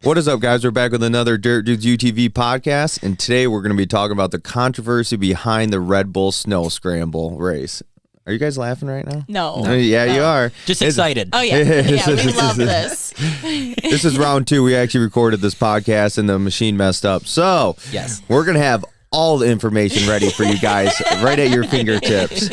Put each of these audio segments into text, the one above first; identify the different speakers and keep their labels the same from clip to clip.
Speaker 1: What is up, guys? We're back with another Dirt Dudes UTV podcast, and today we're going to be talking about the controversy behind the RedBull Snow Scramble race. Are you guys laughing right now?
Speaker 2: No.
Speaker 1: Yeah, you are.
Speaker 3: Just excited.
Speaker 2: Oh, yeah. Yeah, we love this.
Speaker 1: This is round 2. We actually recorded this podcast, and the machine messed up. So,
Speaker 3: yes,
Speaker 1: we're going to have all the information ready for you guys right at your fingertips.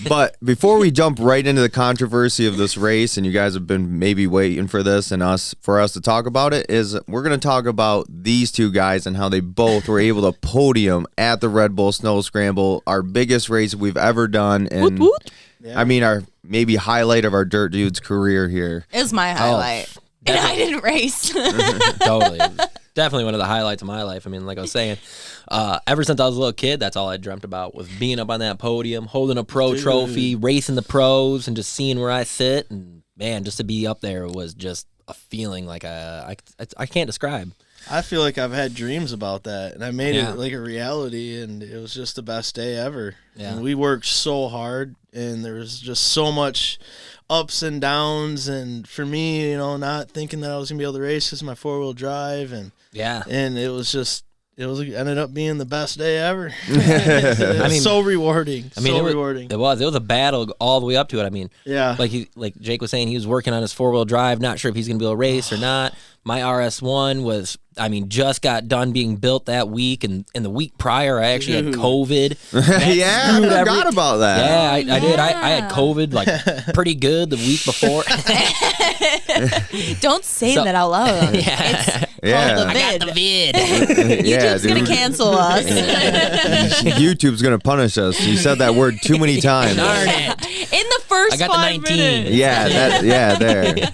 Speaker 1: But before we jump right into the controversy of this race, and you guys have been maybe waiting for this and for us to talk about it, is we're going to talk about these two guys and how they both were able to podium at the RedBull Snow Scramble, our biggest race we've ever done, and
Speaker 2: Yeah.
Speaker 1: I mean our maybe highlight of our Dirt Dudes career here.
Speaker 2: It was my highlight. And I didn't race.
Speaker 3: Totally. Definitely one of the highlights of my life. I mean, like I was saying, ever since I was a little kid, that's all I dreamt about, was being up on that podium, holding a pro trophy, racing the pros, and just seeing where I sit. And man, just to be up there was just a feeling like I can't describe.
Speaker 4: I feel like I've had dreams about that, and I made it like a reality, and it was just the best day ever.
Speaker 3: Yeah.
Speaker 4: And we worked so hard, and there was just so much ups and downs, and for me, you know, not thinking that I was going to be able to race because my four-wheel drive, and it was just, it ended up being the best day ever. I mean, so rewarding. I mean, rewarding.
Speaker 3: It was a battle all the way up to it. I mean, like Jake was saying, he was working on his four-wheel drive, not sure if he's going to be able to race or not. My RS1 was, I mean, just got done being built that week, and the week prior, I actually had COVID.
Speaker 1: Yeah, I forgot about that.
Speaker 3: Yeah, I did. I had COVID, like, pretty good the week before.
Speaker 2: Don't say that out loud.
Speaker 3: Yeah.
Speaker 2: The
Speaker 3: I
Speaker 2: vid.
Speaker 3: got the vid.
Speaker 2: YouTube's going to cancel us.
Speaker 1: YouTube's going to punish us. You said that word too many times.
Speaker 3: Darn it.
Speaker 2: In the first 5 minutes.
Speaker 3: I got the 19.
Speaker 1: Yeah, there.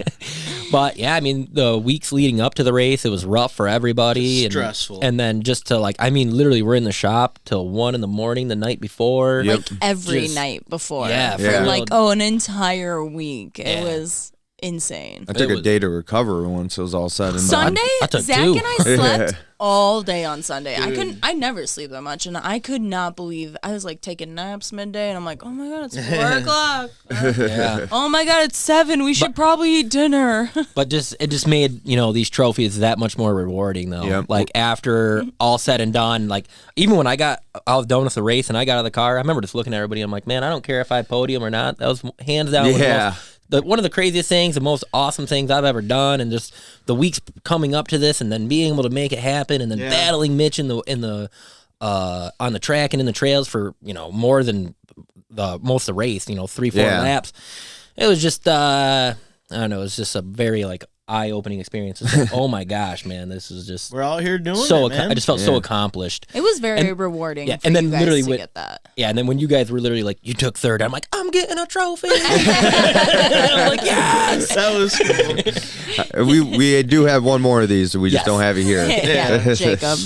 Speaker 3: But, yeah, I mean, the weeks leading up to the race, it was rough for everybody.
Speaker 4: Stressful.
Speaker 3: And then just to, like, I mean, literally, we're in the shop till 1 in the morning the night before.
Speaker 2: Like every night before.
Speaker 3: Yeah.
Speaker 2: For like, an entire week. It was insane.
Speaker 1: I took a day to recover once it was all said and done.
Speaker 2: Sunday,
Speaker 3: I took
Speaker 2: Zach
Speaker 3: 2.
Speaker 2: and I slept all day on Sunday. I never sleep that much, and I could not believe, I was like taking naps midday, and I'm like, oh my god, it's 4 o'clock. Oh my god, it's 7. We should probably eat dinner.
Speaker 3: But it just made, you know, these trophies that much more rewarding, though. Yep. Like, after all said and done, like, even when I was done with the race and I got out of the car, I remember just looking at everybody, I'm like, man, I don't care if I podium or not. That was hands down one of the craziest things, the most awesome things I've ever done, and just the weeks coming up to this, and then being able to make it happen, and then battling Mitch on the track and in the trails for, you know, more than most of the race, you know, 3-4 laps. It was just I don't know, it was just a very like eye-opening experience. It's like, oh my gosh, man, this is just,
Speaker 4: we're out here doing it, man.
Speaker 3: I just felt so accomplished.
Speaker 2: It was very rewarding.
Speaker 3: Yeah,
Speaker 2: for
Speaker 3: and then
Speaker 2: you guys
Speaker 3: literally
Speaker 2: to get that.
Speaker 3: Yeah, and then when you guys were literally like, you took 3rd, I'm like, I'm getting a trophy. I'm like, yes,
Speaker 4: that was cool.
Speaker 1: We do have one more of these. We just don't have it here.
Speaker 2: Jacob.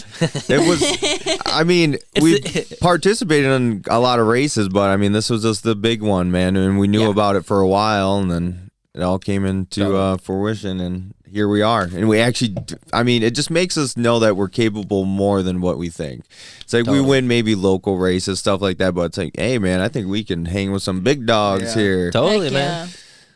Speaker 1: It was. I mean, we participated in a lot of races, but I mean, this was just the big one, man, and we knew about it for a while, and then it all came into fruition, and here we are. And we actually, I mean, it just makes us know that we're capable more than what we think. It's like we win maybe local races, stuff like that, but it's like, hey, man, I think we can hang with some big dogs here.
Speaker 3: Totally, man.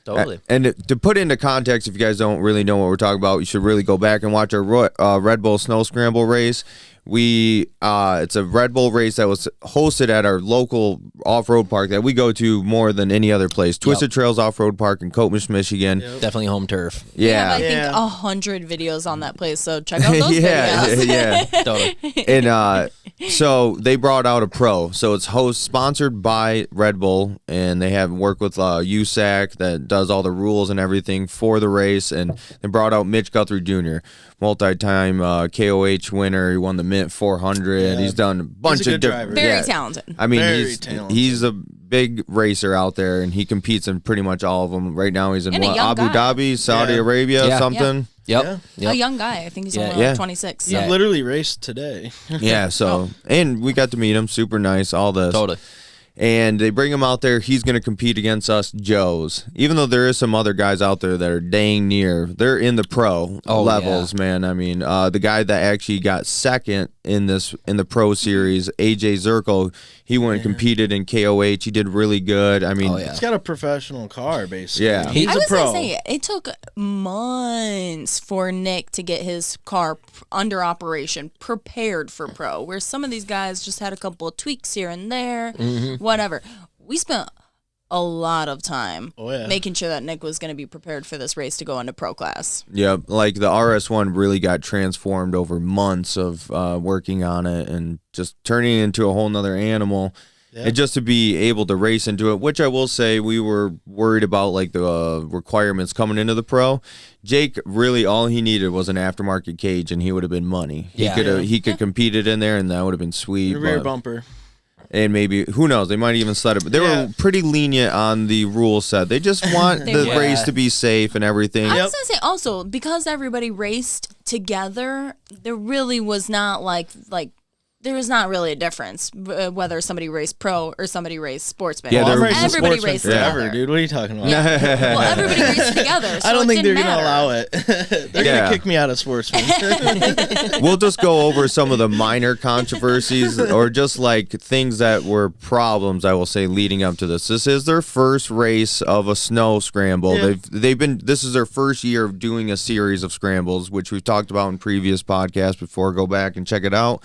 Speaker 3: Totally.
Speaker 1: And to put into context, if you guys don't really know what we're talking about, you should really go back and watch our RedBull Snow Scramble race. It's a RedBull race that was hosted at our local off-road park that we go to more than any other place. Twisted Trails Off-Road Park in Coatmish, Michigan.
Speaker 3: Definitely home turf.
Speaker 1: Yeah.
Speaker 2: I think 100 videos on that place, so check out those videos.
Speaker 1: Yeah.
Speaker 3: Totally.
Speaker 1: And so they brought out a pro. So it's sponsored by RedBull, and they have worked with USAC that does all the rules and everything for the race, and they brought out Mitch Guthrie Jr., multi-time KOH winner. He won the Mint 400.
Speaker 4: Yeah.
Speaker 1: He's done a bunch of different.
Speaker 2: Very talented.
Speaker 1: I mean,
Speaker 4: Talented.
Speaker 1: he's a big racer out there, and he competes in pretty much all of them. Right now, he's in Abu Dhabi, Saudi Arabia, something.
Speaker 3: Yep.
Speaker 2: A young guy. I think he's only 26. So.
Speaker 4: He literally raced today.
Speaker 1: Yeah. So, and we got to meet him. Super nice. All this.
Speaker 3: Totally.
Speaker 1: And they bring him out there. He's going to compete against us Joes. Even though there is some other guys out there that are dang near. They're in the pro levels, man. I mean, the guy that actually got second in the pro series, AJ Zirkle, he went and competed in KOH. He did really good. I mean,
Speaker 4: he's got a professional car, basically.
Speaker 1: Yeah.
Speaker 4: He's a pro.
Speaker 2: I was going to say, it took months for Nick to get his car under operation, prepared for pro, where some of these guys just had a couple of tweaks here and there. Whatever. We spent a lot of time making sure that Nick was going to be prepared for this race to go into pro class.
Speaker 1: Yeah, like the RS1 really got transformed over months of working on it and just turning it into a whole nother animal. And just to be able to race into it, which I will say we were worried about, like the requirements coming into the pro. Jake, really all he needed was an aftermarket cage and he would have been money. He could compete it in there and that would have been sweet.
Speaker 4: The rear bumper.
Speaker 1: And maybe, who knows, they might even sled it. But they were pretty lenient on the rule set. They just want the race to be safe and everything.
Speaker 2: I was going to say also, because everybody raced together, there really was not like there was not really a difference whether somebody raced pro or somebody raced sportsman.
Speaker 4: Yeah,
Speaker 2: everybody raced
Speaker 4: forever, dude. What are you talking about?
Speaker 2: Yeah. Well, everybody raced together. So
Speaker 4: I don't think they're
Speaker 2: going to
Speaker 4: allow it. They're going to kick me out of sportsman.
Speaker 1: We'll just go over some of the minor controversies or just like things that were problems, I will say, leading up to this. This is their first race of a snow scramble.
Speaker 4: Yeah.
Speaker 1: This is their first year of doing a series of scrambles, which we've talked about in previous podcasts before. Go back and check it out.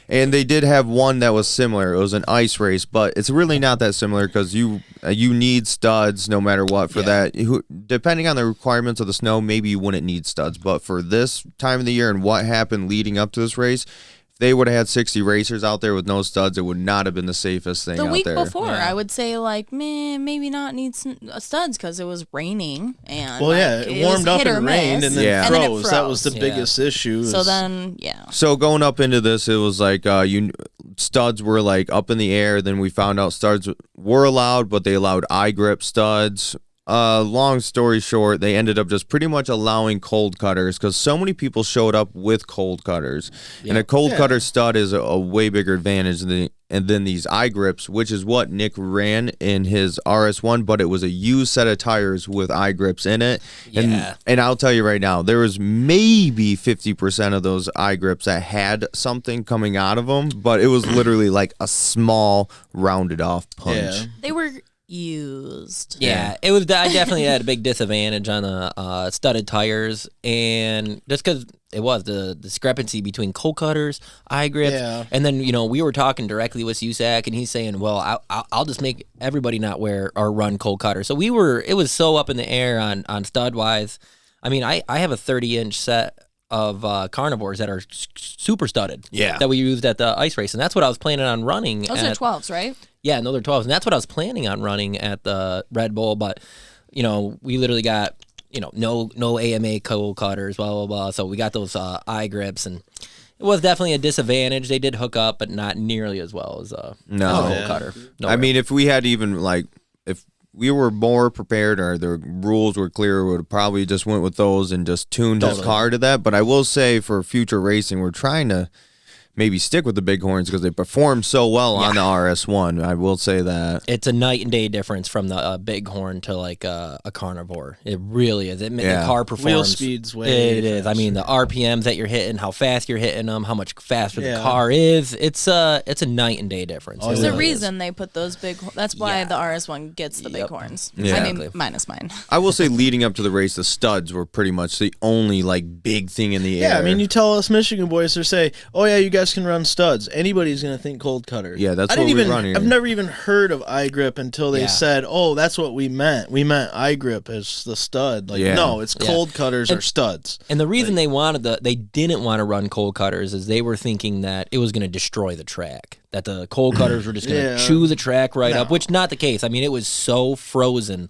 Speaker 1: And they did have one that was similar. It was an ice race, but it's really not that similar because you need studs no matter what for that. Depending on the requirements of the snow, maybe you wouldn't need studs. But for this time of the year and what happened leading up to this race, if they would have had 60 racers out there with no studs, it would not have been the safest thing out there.
Speaker 2: The week before, I would say, like, maybe not need studs because it was raining. And
Speaker 4: it warmed up and rained and then froze. That was the biggest issue.
Speaker 2: So then,
Speaker 1: So going up into this, it was like studs were like up in the air. Then we found out studs were allowed, but they allowed eye-grip studs. Long story short, they ended up just pretty much allowing cold cutters because so many people showed up with cold cutters. And a cold cutter stud is a way bigger advantage than these eye grips, which is what Nick ran in his RS1, but it was a used set of tires with eye grips in it. And I'll tell you right now, there was maybe 50% of those eye grips that had something coming out of them, but it was literally like a small rounded off punch.
Speaker 2: They were used.
Speaker 3: It was. I definitely had a big disadvantage on the studded tires, and just because it was the discrepancy between cold cutters, eye grips, and then we were talking directly with USAC, and he's saying, "Well, I'll just make everybody not wear or run cold cutters." So it was so up in the air on stud wise. I mean, I have a 30-inch set of carnivores that are super studded. That we used at the ice race, and that's what I was planning on running.
Speaker 2: Those are 12s, right?
Speaker 3: Yeah, no, they're 12s, and that's what I was planning on running at the RedBull. But we literally got no AMA cold cutters, blah blah blah. So we got those eye grips, and it was definitely a disadvantage. They did hook up, but not nearly as well as a cold cutter.
Speaker 1: I mean, if we had even if we were more prepared or the rules were clear, we would have probably just went with those and just tuned his car to that. But I will say for future racing, we're trying to maybe stick with the bighorns because they performed so well on the RS1. I will say that.
Speaker 3: It's a night and day difference from the bighorn to like a carnivore. It really is. The car performs.
Speaker 4: Wheel speed's way
Speaker 3: It is. I mean, the RPMs that you're hitting, how fast you're hitting them, how much faster the car is. It's a night and day difference.
Speaker 2: There's a reason they put those big. That's why the RS1 gets the bighorns. I mean, minus mine.
Speaker 1: I will say, leading up to the race, the studs were pretty much the only big thing in the air.
Speaker 4: Yeah, I mean, you tell us Michigan boys to say, "Oh yeah, you guys can run studs." Anybody's gonna think cold cutter.
Speaker 1: Yeah, that's what we run here.
Speaker 4: I've never even heard of eye grip until they said, "Oh, that's what we meant. We meant eye grip as the stud." No, it's cold cutters or studs.
Speaker 3: And the reason they didn't want to run cold cutters is they were thinking that it was going to destroy the track. That the cold cutters were just going to chew the track up, which not the case. I mean, it was so frozen.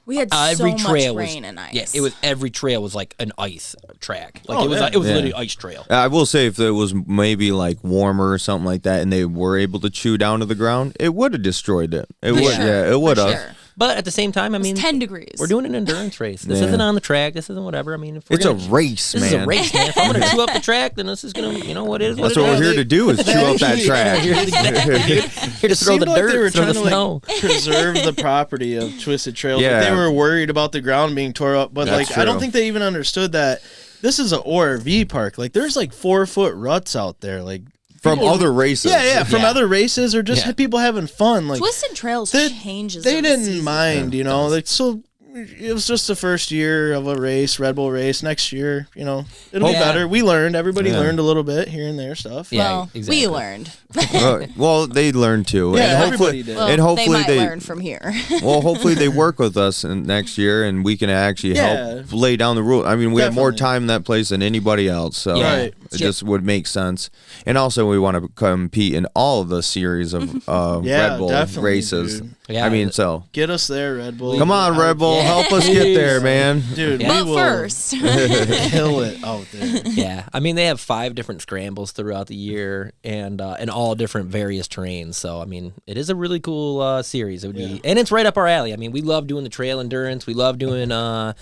Speaker 2: We had
Speaker 3: every
Speaker 2: so
Speaker 3: trail
Speaker 2: much rain and ice.
Speaker 3: Yeah, it was every trail was like an ice track. It was literally ice trail.
Speaker 1: I will say if it was maybe warmer or something like that, and they were able to chew down to the ground, it would have destroyed it. It would have.
Speaker 3: But at the same time, I mean,
Speaker 2: 10 degrees.
Speaker 3: We're doing an endurance race. This isn't on the track. This isn't whatever. I mean, if
Speaker 1: it's a race, man.
Speaker 3: This is a race, man. If I'm going to chew up the track, then this is going to, what it is.
Speaker 1: That's what we're here to do is chew up that track.
Speaker 3: Here to throw the dirt,
Speaker 4: they were
Speaker 3: throw
Speaker 4: trying
Speaker 3: the
Speaker 4: to
Speaker 3: snow.
Speaker 4: Preserve the property of Twisted Trails.
Speaker 1: Yeah.
Speaker 4: Like, they were worried about the ground being tore up, but
Speaker 1: That's
Speaker 4: I don't
Speaker 1: true.
Speaker 4: think they even understood that this is an ORV park. Like, there's 4-foot ruts out there. Like,
Speaker 1: from other races.
Speaker 4: From other races or just people having fun. Like,
Speaker 2: Twisted Trails changes.
Speaker 4: They didn't
Speaker 2: season.
Speaker 4: mind, Like, so it was just the first year of a race, RedBull race. Next year, it'll be better. We learned. Everybody learned a little bit here and there stuff.
Speaker 3: Yeah,
Speaker 2: Well,
Speaker 3: exactly.
Speaker 2: we learned.
Speaker 1: Well, they learned too.
Speaker 4: Yeah,
Speaker 1: and
Speaker 4: everybody did.
Speaker 2: Well,
Speaker 1: and hopefully
Speaker 2: they might learn from here.
Speaker 1: Well, hopefully they work with us next year, and we can actually help lay down the rules. I mean, we have more time in that place than anybody else, so
Speaker 4: Right.
Speaker 1: it just would make sense. And also, we want to compete in all of the series of Red Bull
Speaker 4: definitely,
Speaker 1: races.
Speaker 4: dude.
Speaker 3: Yeah,
Speaker 1: I mean, so
Speaker 4: Get us there, Red Bull.
Speaker 1: come on, Red Bull, help us get there, man.
Speaker 4: Dude, we
Speaker 2: But
Speaker 4: will
Speaker 2: first,
Speaker 4: kill it out there.
Speaker 3: Yeah, I mean they have 5 different scrambles throughout the year, and all different various terrains. So I mean, it is a really cool series. It would be, and it's right up our alley. I mean, we love doing the trail endurance. We love doing hour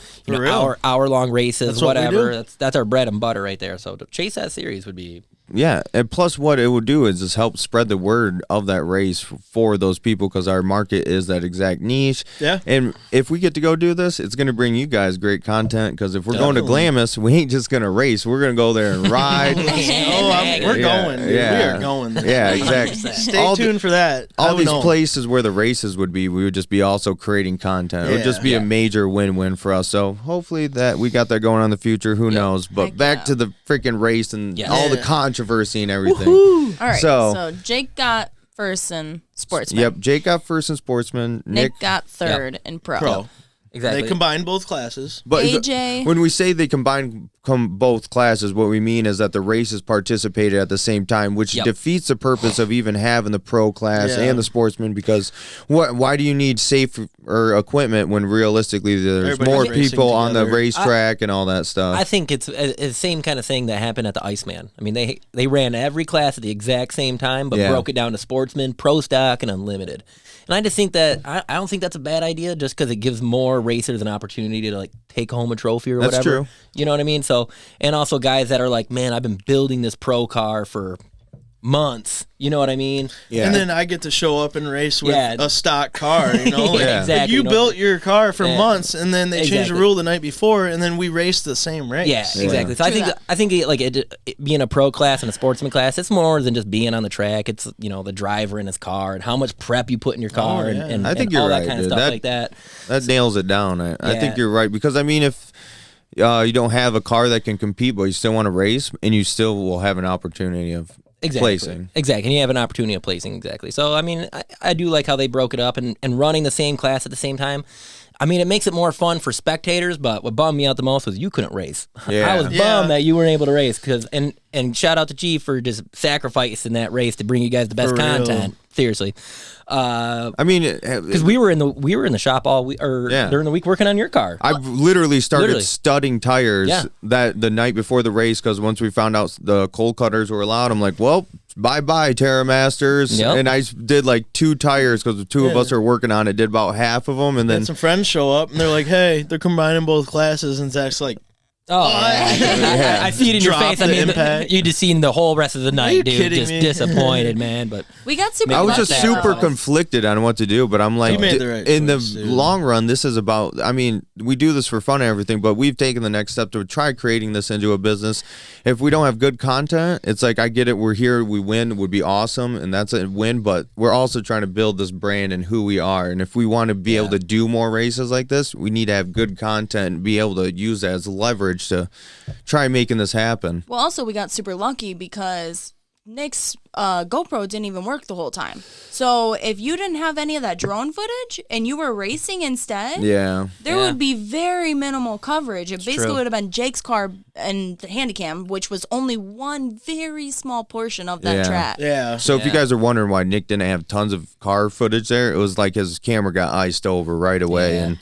Speaker 3: long races,
Speaker 4: That's what we
Speaker 3: whatever.
Speaker 4: do.
Speaker 3: That's our bread and butter right there. So to chase that series would be.
Speaker 1: Yeah, and plus what it would do is just help spread the word of that race for those people, because our market is that exact niche.
Speaker 4: Yeah.
Speaker 1: And if we get to go do this, it's going to bring you guys great content, because if we're going to Glamis, we ain't just going to race. We're going to go there and ride.
Speaker 4: We're
Speaker 1: Yeah,
Speaker 4: going. Dude.
Speaker 1: yeah.
Speaker 4: We are going there.
Speaker 1: Yeah, exactly.
Speaker 4: Stay tuned for that.
Speaker 1: All these places where the races would be, we would just be also creating content. It would just be a major win-win for us. So hopefully that we got that going on in the future. Who knows? But
Speaker 2: Heck
Speaker 1: back
Speaker 2: yeah.
Speaker 1: to the freaking race and all the controversy and everything.
Speaker 2: all right.
Speaker 1: So-
Speaker 2: So Jake got first in sportsman.
Speaker 1: Yep, Jake got first in sportsman.
Speaker 2: Nick got third in pro.
Speaker 4: Pro.
Speaker 3: Exactly.
Speaker 4: They combined both classes.
Speaker 1: But
Speaker 2: AJ.
Speaker 1: when we say they combine both classes, what we mean is that the races participated at the same time, which defeats the purpose of even having the pro class and the sportsman, because why do you need safe equipment when realistically there's more people on the racetrack and all that stuff?
Speaker 3: I think it's the same kind of thing that happened at the Iceman. I mean, they ran every class at the exact same time, but broke it down to sportsman, pro stock, and unlimited. And I just think that I don't think that's a bad idea, just because it gives more racers an opportunity to take home a trophy or whatever.
Speaker 1: That's true.
Speaker 3: You know what I mean? So, and also guys that are like, man, I've been building this pro car for months. You know what I mean?
Speaker 1: Yeah.
Speaker 4: And then I get to show up and race with a stock car,
Speaker 3: Exactly.
Speaker 4: You built your car for months, and then they changed the rule the night before, and then we raced the same race.
Speaker 3: Yeah, exactly. So I think it being a pro class and a sportsman class, it's more than just being on the track. It's the driver in his car and how much prep you put in your car and
Speaker 1: I think
Speaker 3: and
Speaker 1: you're
Speaker 3: all
Speaker 1: right,
Speaker 3: that kind of
Speaker 1: dude.
Speaker 3: stuff like that.
Speaker 1: That nails it down. I think you're right, because I mean, if you don't have a car that can compete, but you still want to race, and you still will have an opportunity of placing.
Speaker 3: Exactly. And you have an opportunity of placing, exactly. So, I mean, I do like how they broke it up and running the same class at the same time. I mean, it makes it more fun for spectators, but what bummed me out the most was you couldn't race.
Speaker 1: Yeah.
Speaker 3: I was bummed that you weren't able to race, and shout out to G for just sacrificing that race to bring you guys the best content. Seriously.
Speaker 1: I mean,
Speaker 3: because we were in the shop during the week working on your car.
Speaker 1: I literally started studding tires that the night before the race, because once we found out the cold cutters were allowed, I'm like, well, bye Terra Masters. And I did 2 tires, because the 2 of us were working on it, did about half of them, and then
Speaker 4: some friends show up and they're like, hey, they're combining both classes, and Zach's like,
Speaker 3: I see it in your face. I mean, you just seen the whole rest of the night, dude. Just disappointed, man. But
Speaker 2: we got super.
Speaker 1: I was just super conflicted on what to do, but I'm like, in the long run, this is about. I mean, we do this for fun and everything, but we've taken the next step to try creating this into a business. If we don't have good content, it's like, I get it. We're here. We win would be awesome, and that's a win. But we're also trying to build this brand and who we are. And if we want to be able to do more races like this, we need to have good content and be able to use that as leverage to try making this happen.
Speaker 2: Well, also we got super lucky because Nick's GoPro didn't even work the whole time. So if you didn't have any of that drone footage and you were racing instead, there would be very minimal coverage. It basically would have been Jake's car and the Handycam, which was only one very small portion of that track.
Speaker 4: Yeah.
Speaker 1: So if you guys are wondering why Nick didn't have tons of car footage there, it was like his camera got iced over right away. And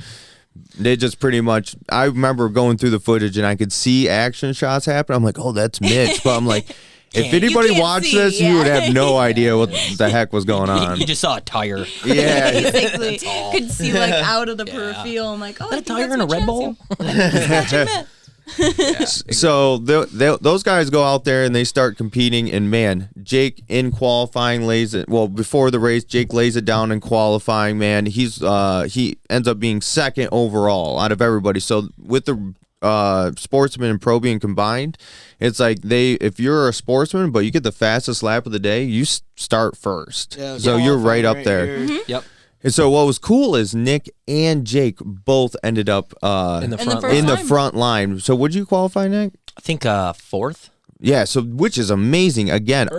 Speaker 1: they just pretty much, I remember going through the footage and I could see action shots happen. I'm like, oh, that's Mitch. But I'm like, If anybody watched this, you would have no idea what the heck was going on.
Speaker 3: You just saw a tire.
Speaker 1: Yeah.
Speaker 2: Basically, could see like out of the peripheral. I'm like, oh,
Speaker 3: is that a tire in a RedBull?
Speaker 1: So those guys go out there and they start competing, and man, Jake in qualifying lays it. Well, before the race, Jake lays it down in qualifying. Man, he ends up being second overall out of everybody. So with the sportsman and pro being combined, it's like if you're a sportsman but you get the fastest lap of the day, you start first. Yeah, so you're right up there.
Speaker 2: Mm-hmm.
Speaker 3: Yep.
Speaker 1: And so what was cool is Nick and Jake both ended up in the front line. So would you qualify, Nick?
Speaker 3: I think fourth.
Speaker 1: Yeah, so which is amazing. Again,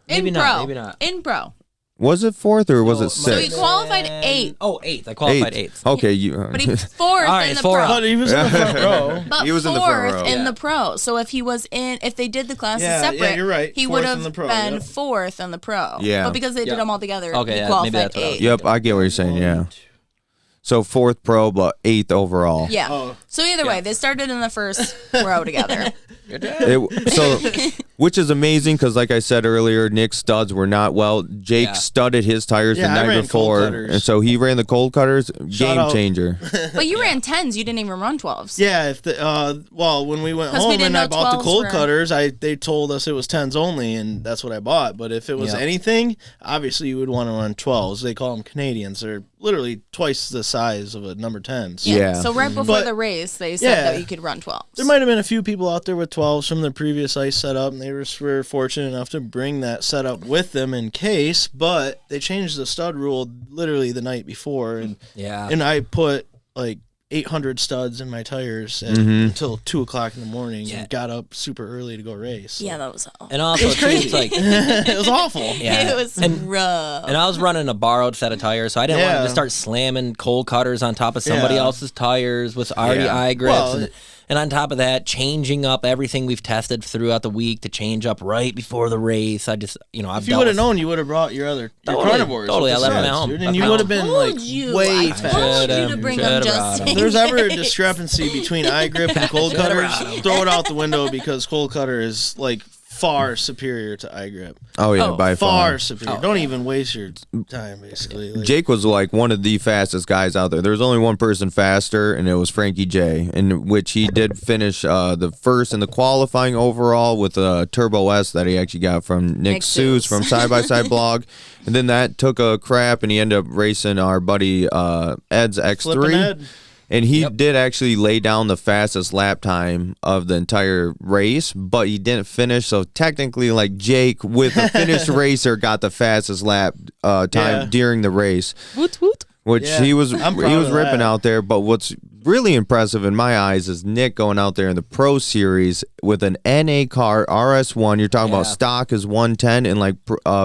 Speaker 3: maybe not.
Speaker 2: In pro.
Speaker 1: Was it fourth or was it
Speaker 2: So he
Speaker 1: sixth?
Speaker 2: qualified eighth.
Speaker 3: Oh, eighth. I qualified eighth.
Speaker 1: Okay,
Speaker 2: but he's fourth in the pro.
Speaker 4: But he was in the front row.
Speaker 2: But
Speaker 1: he was in the front row.
Speaker 2: in the pro. So if they did the classes separate,
Speaker 4: yeah, you're right.
Speaker 2: he would have been fourth in the pro.
Speaker 1: Yeah.
Speaker 2: But because they did them all together,
Speaker 3: okay,
Speaker 2: he qualified
Speaker 3: maybe that's
Speaker 2: eighth.
Speaker 1: Yep, I get what you're saying. Yeah. So fourth pro, but eighth overall.
Speaker 2: Yeah. Oh. So either way, they started in the first row together.
Speaker 1: Which is amazing because, like I said earlier, Nick's studs were not well. Jake studded his tires the night before, and so he ran the cold cutters. Game changer.
Speaker 2: But you ran 10s. You didn't even run 12s.
Speaker 4: Yeah. When we went home and I bought the cold cutters, they told us it was 10s only, and that's what I bought. But if it was anything, obviously you would want to run 12s. They call them Canadians. They're literally twice the size of a number 10.
Speaker 1: Yeah.
Speaker 2: So right before the race, they said that you could run 12s.
Speaker 4: There might have been a few people out there with 12s from the previous ice setup, and they were fortunate enough to bring that setup with them in case, but they changed the stud rule literally the night before, and I put like 800 studs in my tires until 2 o'clock in the morning and got up super early to go race. So.
Speaker 2: Yeah, that was awful.
Speaker 3: And also, it was crazy. Like,
Speaker 4: it was awful.
Speaker 3: Yeah.
Speaker 2: It was rough.
Speaker 3: And I was running a borrowed set of tires, so I didn't want to start slamming cold cutters on top of somebody else's tires with already eye grips. And on top of that, changing up everything we've tested throughout the week to change up right before the race. I just,
Speaker 4: if you would have known, you would have brought your carnivores.
Speaker 3: Totally, I left them at home.
Speaker 4: And you would have been like way
Speaker 2: fast. I told you to bring them just
Speaker 4: If there's ever a discrepancy between eye grip and cold cutters, throw it out the window because cold cutter is like far superior to eye grip.
Speaker 1: Oh yeah, by
Speaker 4: far superior. Don't even waste your time, basically. Like,
Speaker 1: Jake was like one of the fastest guys out there. There was only one person faster, and it was Frankie J, in which he did finish the first in the qualifying overall with a Turbo S that he actually got from Nick Seuss from Side by Side Blog, and then that took a crap, and he ended up racing our buddy Ed's X3. And he did actually lay down the fastest lap time of the entire race, but he didn't finish. So technically, like Jake, with a finished racer, got the fastest lap time during the race.
Speaker 2: Woot woot.
Speaker 1: Which he was ripping out there. But what's really impressive in my eyes is Nick going out there in the Pro Series with an NA car, RS1. You're talking about stock is 110, and like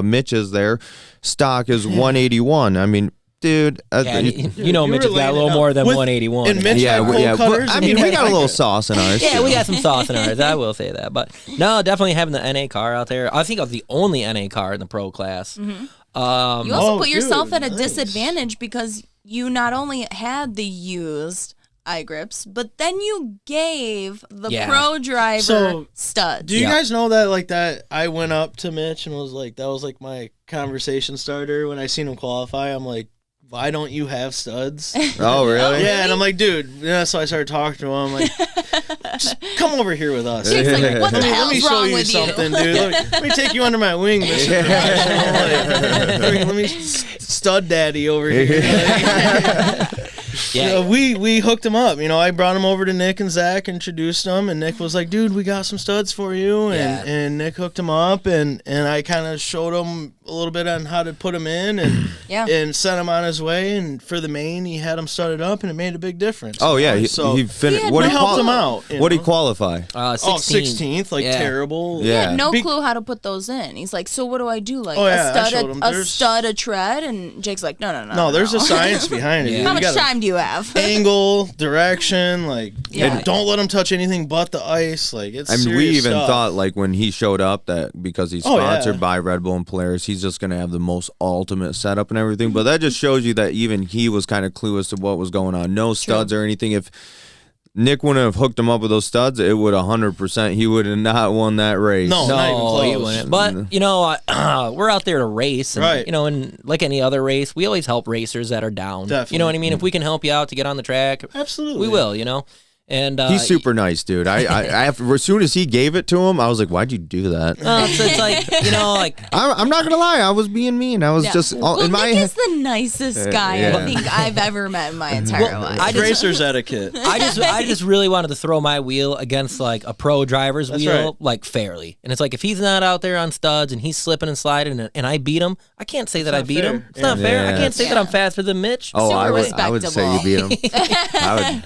Speaker 1: Mitch's there, stock is 181. I mean, dude,
Speaker 3: you know Mitch has got a little more than 181.
Speaker 4: And Mitch
Speaker 1: but, I mean, we got a little sauce in ours.
Speaker 3: Yeah, we got some sauce in ours. I will say that. But no, definitely having the NA car out there. I think I was the only NA car in the pro class.
Speaker 2: Mm-hmm. You also put yourself at a disadvantage because you not only had the used eye grips, but then you gave the pro driver studs.
Speaker 4: Do you guys know that I went up to Mitch and was like, that was like my conversation starter when I seen him qualify. I'm like, why don't you have studs?
Speaker 1: Oh, really?
Speaker 4: Yeah, and I'm like, dude. Yeah, so I started talking to him. I'm like, just come over here with us.
Speaker 2: Jake's like, what the hell's
Speaker 4: let me show
Speaker 2: wrong
Speaker 4: you
Speaker 2: with
Speaker 4: something, dude. Let me take you under my wing, Mr. Professional. Let me stud daddy over here. Yeah, we hooked him up. I brought him over to Nick and Zach, introduced them, and Nick was like, dude, we got some studs for you. And Nick hooked him up, and I kind of showed him a little bit on how to put him in and sent him on his way. And for the main, he had him started up, and it made a big difference.
Speaker 1: Oh, yeah. He finished.
Speaker 4: We helped him out.
Speaker 1: What did he qualify?
Speaker 4: 16th, terrible.
Speaker 2: He had no clue how to put those in. He's like, so what do I do? Like a stud, a tread? And Jake's like, no.
Speaker 4: No, there's a science behind it.
Speaker 2: How much time do you have?
Speaker 4: Angle, direction, and don't let him touch anything but the ice. It's serious
Speaker 1: we even
Speaker 4: stuff.
Speaker 1: thought when he showed up that because he's sponsored by RedBull and Polaris, he's just gonna have the most ultimate setup and everything. But that just shows you that even he was kind of clueless to what was going on. No studs or anything. If Nick wouldn't have hooked him up with those studs, it would 100%. He would have not won that race.
Speaker 4: No, not even close.
Speaker 3: He wouldn't. But, we're out there to race. And,
Speaker 4: right.
Speaker 3: And like any other race, we always help racers that are down.
Speaker 4: Definitely.
Speaker 3: You know what I mean? If we can help you out to get on the track,
Speaker 4: absolutely,
Speaker 3: we will, And
Speaker 1: he's super nice, dude. I as soon as he gave it to him, I was like, "Why'd you do that?"
Speaker 3: So it's like,
Speaker 1: I'm not gonna lie, I was being mean. I was just in my
Speaker 2: Nick is the nicest guy I think I've ever met in my entire life.
Speaker 4: Racer's etiquette.
Speaker 3: I just really wanted to throw my wheel against like a pro driver's wheel,
Speaker 4: right.
Speaker 3: like fairly. And it's like if he's not out there on studs and he's slipping and sliding and I beat him, I can't say that I beat him. It's not fair. I can't say that I'm faster than Mitch.
Speaker 1: Oh, I would say you beat him.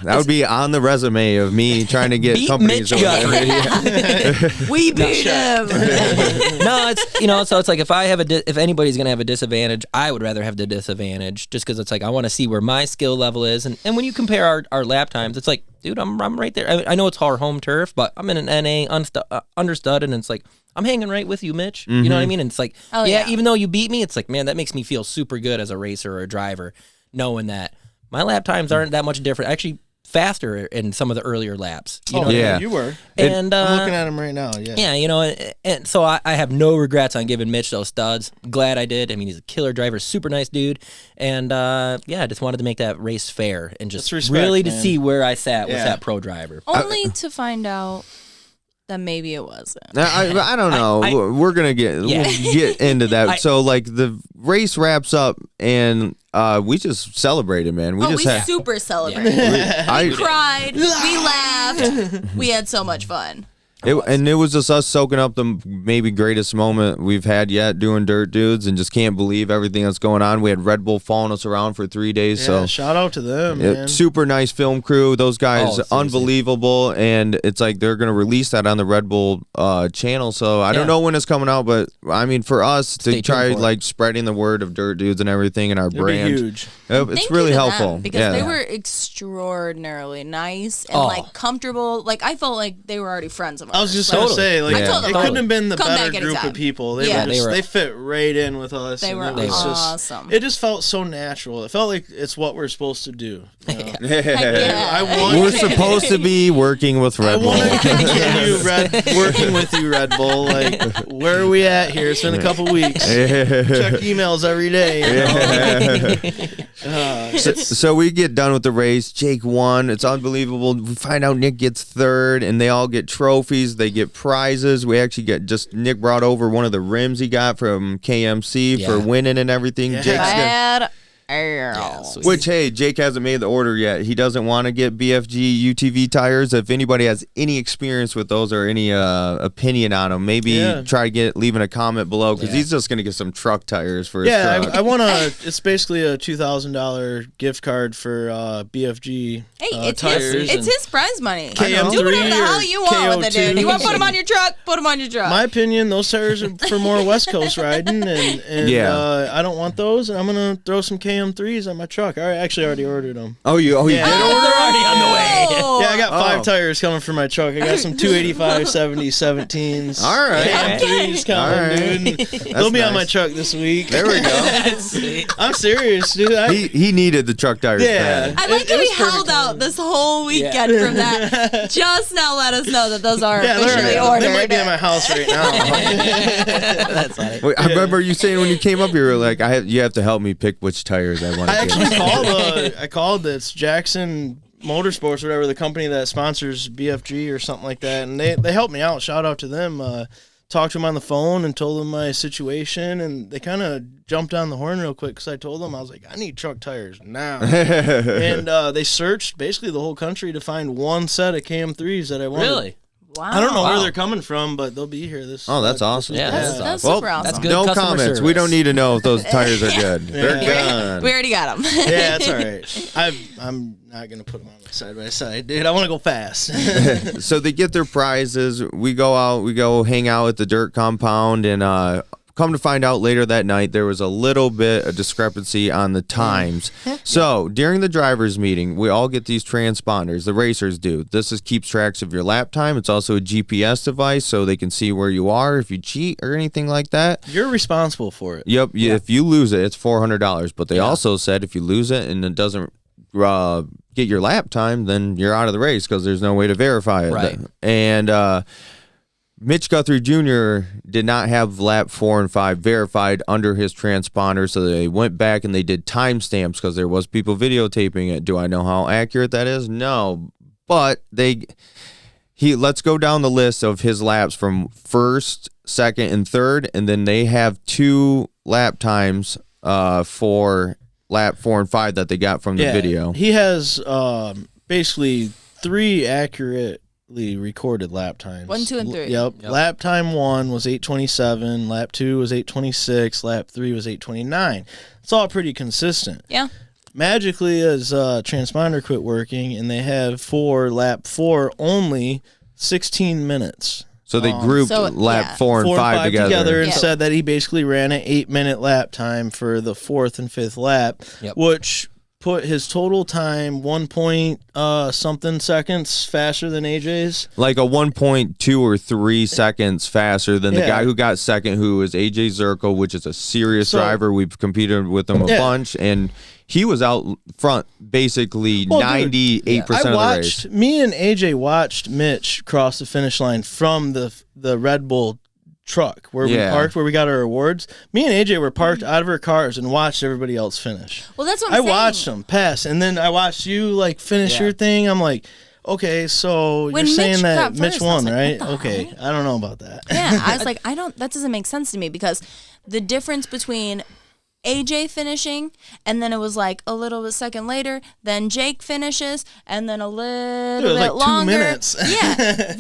Speaker 1: That would be on the resume of me trying to get
Speaker 3: beat
Speaker 1: companies
Speaker 3: Mitch
Speaker 1: over there.
Speaker 2: We beat him.
Speaker 3: No, it's so it's like if anybody's gonna have a disadvantage, I would rather have the disadvantage just because it's like I want to see where my skill level is, and when you compare our lap times, it's like, dude, I'm right there. I know it's our home turf, but I'm in an NA understud, and it's like I'm hanging right with you, Mitch. You know what I mean? And it's like, even though you beat me, it's like, man, that makes me feel super good as a racer or a driver, knowing that my lap times aren't that much different. Actually, faster in some of the earlier laps. You know
Speaker 4: you were.
Speaker 3: And
Speaker 4: I'm looking at him right now. Yeah.
Speaker 3: Yeah, and so I have no regrets on giving Mitch those studs. Glad I did. I mean, he's a killer driver, super nice dude, and I just wanted to make that race fair and just really to see where I sat with that pro driver.
Speaker 2: Only to find out that maybe it wasn't.
Speaker 1: I don't know. We're gonna we'll get into that. So like the race wraps up and we just celebrated, man. We
Speaker 2: super celebrated. We cried. We laughed. We had so much fun.
Speaker 1: It was just us soaking up the maybe greatest moment we've had yet doing Dirt Dudes, and just can't believe everything that's going on. We had RedBull following us around for 3 days.
Speaker 4: Yeah,
Speaker 1: so
Speaker 4: shout out to them, man.
Speaker 1: Super nice film crew. Those guys, unbelievable. And it's like they're going to release that on the RedBull channel. So I don't know when it's coming out, but I mean, for us to try like spreading the word of Dirt Dudes and everything and our brand.
Speaker 4: Be huge.
Speaker 1: It's really helpful.
Speaker 2: Because they were extraordinarily nice and like comfortable. Like I felt like they were already friends of ours.
Speaker 4: I was just going to say, like, it couldn't have been the
Speaker 2: Come
Speaker 4: better
Speaker 2: back
Speaker 4: group
Speaker 2: anytime.
Speaker 4: of people. They fit right in with us.
Speaker 2: They were awesome.
Speaker 4: It just felt so natural. It felt like it's what we're supposed to do. You know?
Speaker 1: We're supposed to be working with Red Bull.
Speaker 4: I want to continue working with you, Red Bull. Like, where are we at here? It's been a couple weeks. Check emails every day. You know?
Speaker 1: So we get done with the race. Jake won. It's unbelievable. We find out Nick gets third, and they all get trophies. They get prizes. We actually get Nick brought over one of the rims he got from KMC for winning and everything.
Speaker 2: Yeah.
Speaker 1: Which, hey, Jake hasn't made the order yet. He doesn't want to get BFG UTV tires. If anybody has any experience with those or any opinion on them, maybe try leaving a comment below, because he's just going to get some truck tires for his truck.
Speaker 4: I want it's basically a $2,000 gift card for BFG tires.
Speaker 2: It's his prize money.
Speaker 4: KM3
Speaker 2: do whatever the hell you want with it, dude. You want to put them on your truck? Put them on your truck.
Speaker 4: My opinion, those tires are for more West Coast riding, and I don't want those, and I'm going to throw some KM3s on my truck. I actually already ordered them.
Speaker 1: You did order?
Speaker 3: They're already on the way.
Speaker 4: Yeah, I got 5 tires coming for my truck. I got some 285 70 17s.
Speaker 1: All right.
Speaker 4: KM3s coming, dude. They'll be on my truck this week.
Speaker 1: There we go.
Speaker 4: I'm serious, dude.
Speaker 1: He needed the truck tires.
Speaker 2: I like how he held out this whole weekend from that. Just now let us know that those are officially ordered.
Speaker 4: They might be in my house right now.
Speaker 3: That's funny.
Speaker 1: Wait, I remember you saying when you came up here, like, you have to help me pick which tires I want to get.
Speaker 4: I called this Jackson Motorsports, or whatever, the company that sponsors BFG or something like that, and they helped me out. Shout out to them. Talked to them on the phone and told them my situation, and they kind of jumped on the horn real quick because I told them, I was like, I need truck tires now. And they searched basically the whole country to find one set of KM3s that I wanted.
Speaker 3: Really?
Speaker 2: Wow.
Speaker 4: I don't know where they're coming from, but they'll be here this.
Speaker 1: Oh, that's aweson.
Speaker 3: Yeah,
Speaker 2: that's super awesome.
Speaker 3: That's good.
Speaker 1: No
Speaker 3: customer
Speaker 1: comments.
Speaker 3: service.
Speaker 1: We don't need to know if those tires are good. They're gone.
Speaker 2: We already got them.
Speaker 4: Yeah, that's all right. I'm not gonna put them on side by side, dude. I want to go fast.
Speaker 1: So they get their prizes. We go out. We go hang out at the dirt compound, and come to find out later that night, there was a little bit of discrepancy on the times. So during the drivers' meeting, we all get these transponders. The racers do. This keeps tracks of your lap time. It's also a GPS device, so they can see where you are if you cheat or anything like that.
Speaker 4: You're responsible for it.
Speaker 1: Yep. Yeah. If you lose it, it's $400. But they also said if you lose it and it doesn't get your lap time, then you're out of the race because there's no way to verify it.
Speaker 3: Right.
Speaker 1: And Mitch Guthrie Jr. did not have lap 4 and 5 verified under his transponder, so they went back and they did timestamps because there was people videotaping it. Do I know how accurate that is? No, but let's go down the list of his laps from first, second, and third, and then they have 2 lap times for lap 4 and 5 that they got from the video.
Speaker 4: He has basically 3 accurately recorded lap times.
Speaker 2: 1, 2, and 3.
Speaker 4: Yep. Lap time 1 was 8:27. Lap 2 was 8:26. Lap 3 was 8:29. It's all pretty consistent.
Speaker 2: Yeah.
Speaker 4: Magically, as transponder quit working, and they have for lap 4 only 16 minutes.
Speaker 1: So they grouped lap 4 and 5
Speaker 4: together and said that he basically ran an 8-minute lap time for the 4th and 5th lap, which put his total time 1 point something seconds faster than AJ's.
Speaker 1: Like a 1.2 or 3 seconds faster than the guy who got second, who is AJ Zirkle, which is a serious driver. We've competed with him a bunch, and he was out front basically 98% of the race.
Speaker 4: Me and AJ watched Mitch cross the finish line from the Red Bull truck where we parked, where we got our awards. Me and AJ were parked out of our cars and watched everybody else finish.
Speaker 2: Well, that's what I'm saying.
Speaker 4: I watched them pass, and then I watched you finish your thing. I'm like, okay, so
Speaker 2: when
Speaker 4: you're saying that Mitch won,
Speaker 2: like,
Speaker 4: right? Okay, I don't know about that.
Speaker 2: Yeah, I was like, that doesn't make sense to me, because the difference between AJ finishing, and then it was like a little bit second later, then Jake finishes, and then a little bit longer.
Speaker 4: 2 minutes.
Speaker 2: Yeah.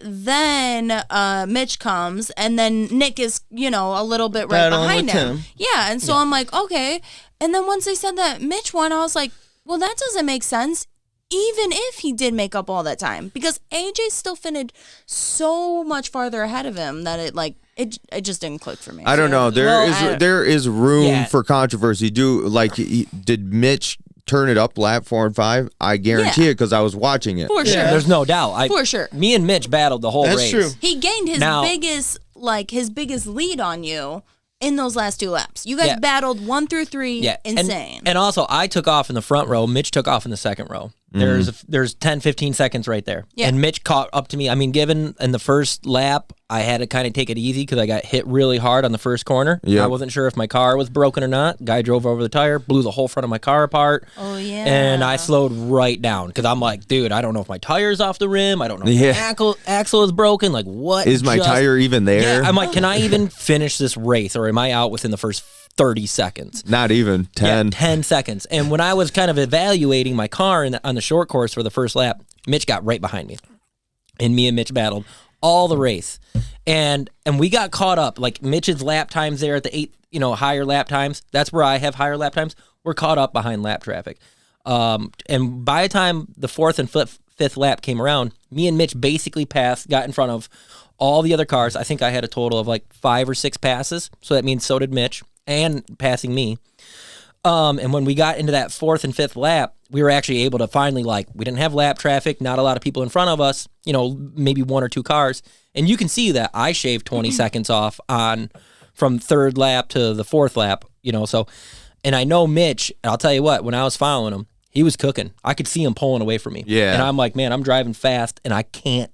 Speaker 2: Then Mitch comes, and then Nick is, a little bit right behind him. Yeah. And so I'm like, okay. And then once they said that Mitch won, I was like, well, that doesn't make sense. Even if he did make up all that time, because AJ still finished so much farther ahead of him that it just didn't click for me.
Speaker 1: I don't know. There is room for controversy. Did Mitch turn it up lap 4 and 5? I guarantee it, because I was watching it.
Speaker 2: For sure.
Speaker 3: There's no doubt.
Speaker 2: For sure.
Speaker 3: Me and Mitch battled the whole race.
Speaker 4: That's true.
Speaker 2: He gained his biggest lead on you in those last 2 laps. You guys battled 1 through 3.
Speaker 3: Yeah.
Speaker 2: Insane.
Speaker 3: And also, I took off in the front row. Mitch took off in the second row. There's 10, 15 seconds right there. Yeah. And Mitch caught up to me. I mean, given in the first lap, I had to kind of take it easy because I got hit really hard on the first corner. Yep. I wasn't sure if my car was broken or not. Guy drove over the tire, blew the whole front of my car apart.
Speaker 2: Oh, yeah.
Speaker 3: And I slowed right down because I'm like, dude, I don't know if my tire's off the rim. I don't know if my axle is broken. Like, what?
Speaker 1: Is my tire even there?
Speaker 3: Yeah, I'm like, can I even finish this race, or am I out within the first 30 seconds?
Speaker 1: Not even 10.
Speaker 3: Yeah, 10 seconds. And when I was kind of evaluating my car on the short course for the first lap, Mitch got right behind me. And me and Mitch battled all the race. And we got caught up. Like, Mitch's lap times there at the 8, higher lap times. That's where I have higher lap times. We're caught up behind lap traffic. And by the time the 4th and 5th lap came around, me and Mitch basically got in front of all the other cars. I think I had a total of 5 or 6 passes. So that means so did Mitch, and passing me. And when we got into that 4th and 5th lap, we were actually able to finally, we didn't have lap traffic, not a lot of people in front of us, maybe 1 or 2 cars. And you can see that I shaved 20 seconds off from 3rd lap to the 4th lap, so. And I know Mitch, I'll tell you what, when I was following him, he was cooking. I could see him pulling away from me.
Speaker 1: Yeah.
Speaker 3: And I'm like, man, I'm driving fast, and I can't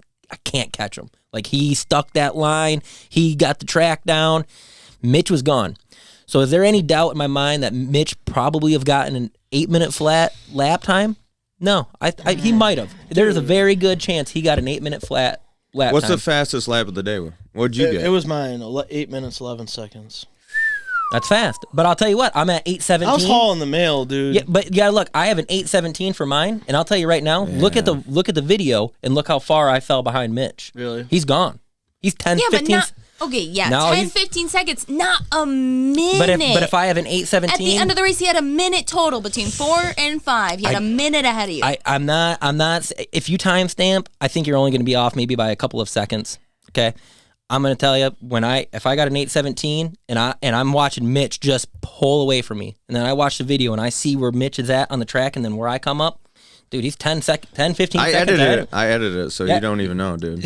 Speaker 3: catch him. He stuck that line. He got the track down. Mitch was gone. So is there any doubt in my mind that Mitch probably have gotten an 8-minute flat lap time? No, he might have. There's a very good chance he got an 8-minute flat lap
Speaker 1: What's
Speaker 3: time.
Speaker 1: the fastest lap of the day? What'd you get?
Speaker 4: It was mine, 8 minutes, 11 seconds.
Speaker 3: That's fast. But I'll tell you what, I'm at 8:17.
Speaker 4: I was hauling the mail, dude.
Speaker 3: Yeah, but look, I have an 8:17 for mine, and I'll tell you right now, look at the video and look how far I fell behind Mitch.
Speaker 4: Really?
Speaker 3: He's gone. He's 10, 15.
Speaker 2: But not, okay, yeah,
Speaker 3: no,
Speaker 2: 10, 15 seconds, not a minute.
Speaker 3: But if I have an 8:17,
Speaker 2: at the end of the race, he had a minute total between 4 and 5. He had a minute ahead of you.
Speaker 3: I'm not. If you timestamp, I think you're only going to be off maybe by a couple of seconds. Okay. I'm gonna tell you, if I got an 8:17 and I'm watching Mitch just pull away from me, and then I watch the video and I see where Mitch is at on the track, and then where I come up, dude, he's 10, 15 seconds
Speaker 1: I edited it, so you don't even know, dude.